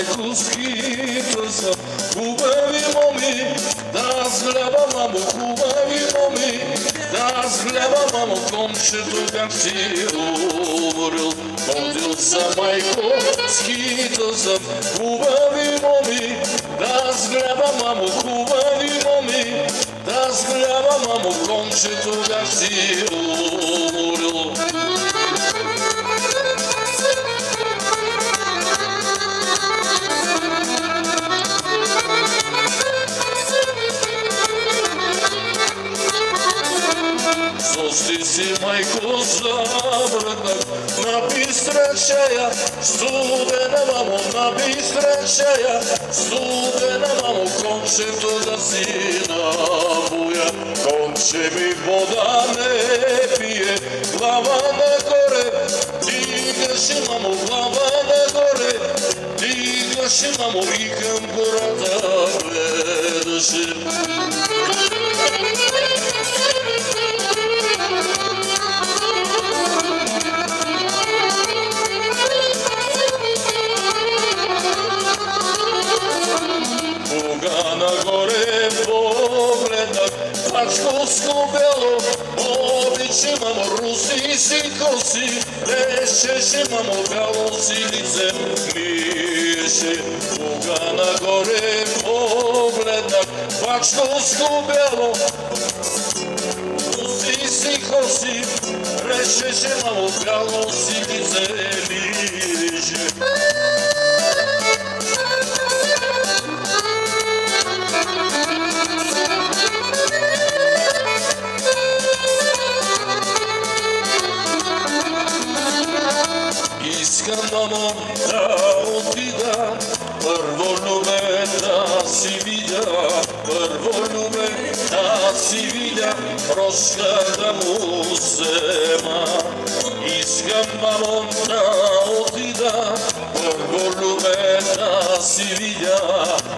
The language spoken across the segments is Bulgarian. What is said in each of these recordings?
майку скитаса, хубави моми, да зглеба мамо, хубави моми, да зглеба мамо, комшето как си умрел. Ходил за майко скитаса, хубави моми, да зглеба мамо, хубави моми, да зглеба мамо, комшето как си умрел. Зости си, майко, забръкнах на бистра чая, студена мамо, на бистра чая, студена мамо, кончето да си напоя. Конче ми вода не пие, глава нагоре, дигаше мамо, глава нагоре, дигаше мамо и към гората гледаше. Нагоре погледнах, пачковско бело, обиче мамо, руси си коси, лещеше мамо, бяло си лице миеше. Кога нагоре погледнах, пачковско бело, руси си коси, лещеше мамо, бяло си лице миеше. Искам, мамо, да отида, първо любе да си видя, първо любе да си видя, прошка да му взема. Искам, мамо, да отида, първо любе да си видя,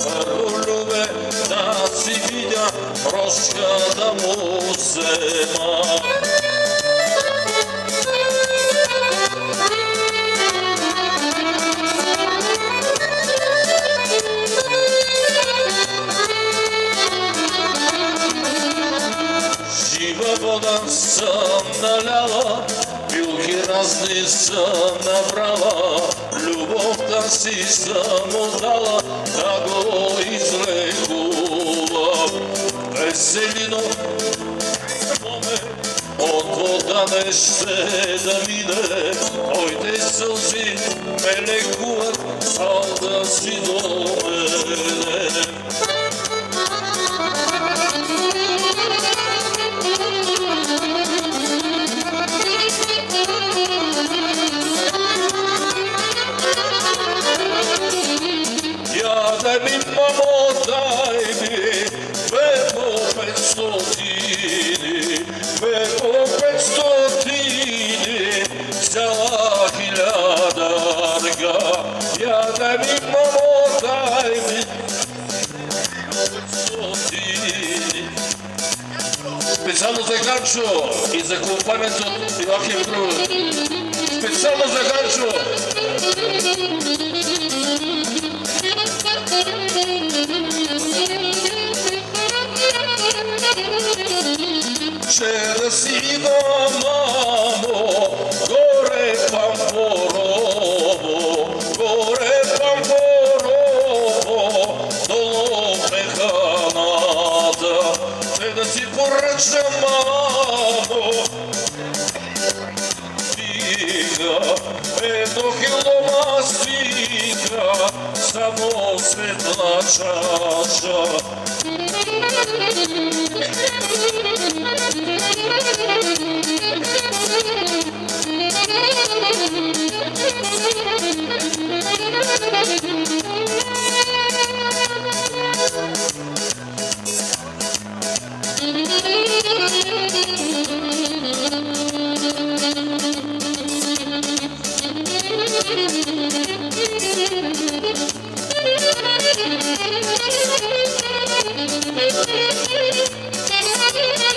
първо любе да си видя, прошка да му взема. Жива вода съм наляла, пилки разни съм набрала, любовта си съм отдала, да го излекува. Веселино, моме, от вода не ще да мине, твоите сълзи ме лекуват, ал да си до мене. Дай ми, мамо, дай ми, бе по 500, бе по 500, взяла 1000 рга. Я дай ми, мамо, дай ми, 500. Специално за Ганчо и за компанията от Илахия Груб. Специално за Ганчо. Ще да си да, мамо, горе Пампорово, горе Пампорово, долу механата. Ще да си поръчам, мамо, стига, едно кило мастика, само светла чаша. Thank you.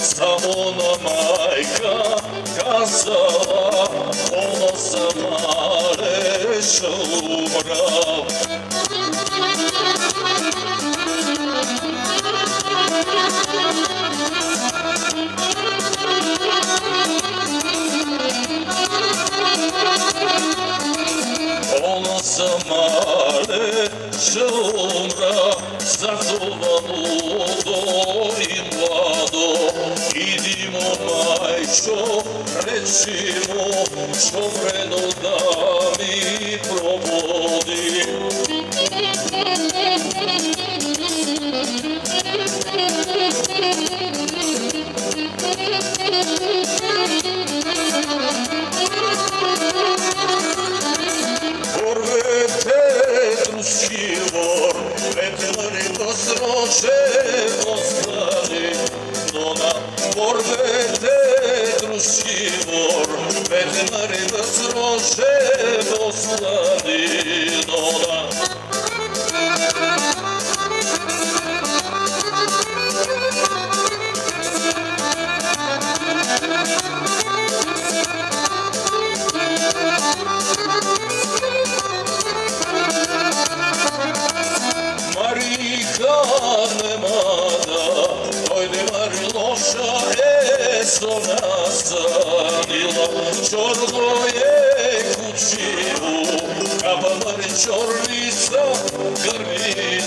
Само на мајка казала, она сама реша умрав. Она сама реша умрав, затовано до и младо. Иди му мајчо, речи му, што вредно да ми прободи. Порвете друски вор, ветларито сроче остани, но на порвете друски вор, ветларито сроче остани, но на Мариха немада, дојде Мари лоша со настанила, чорно е кучиво, капа Мари чорница грмила.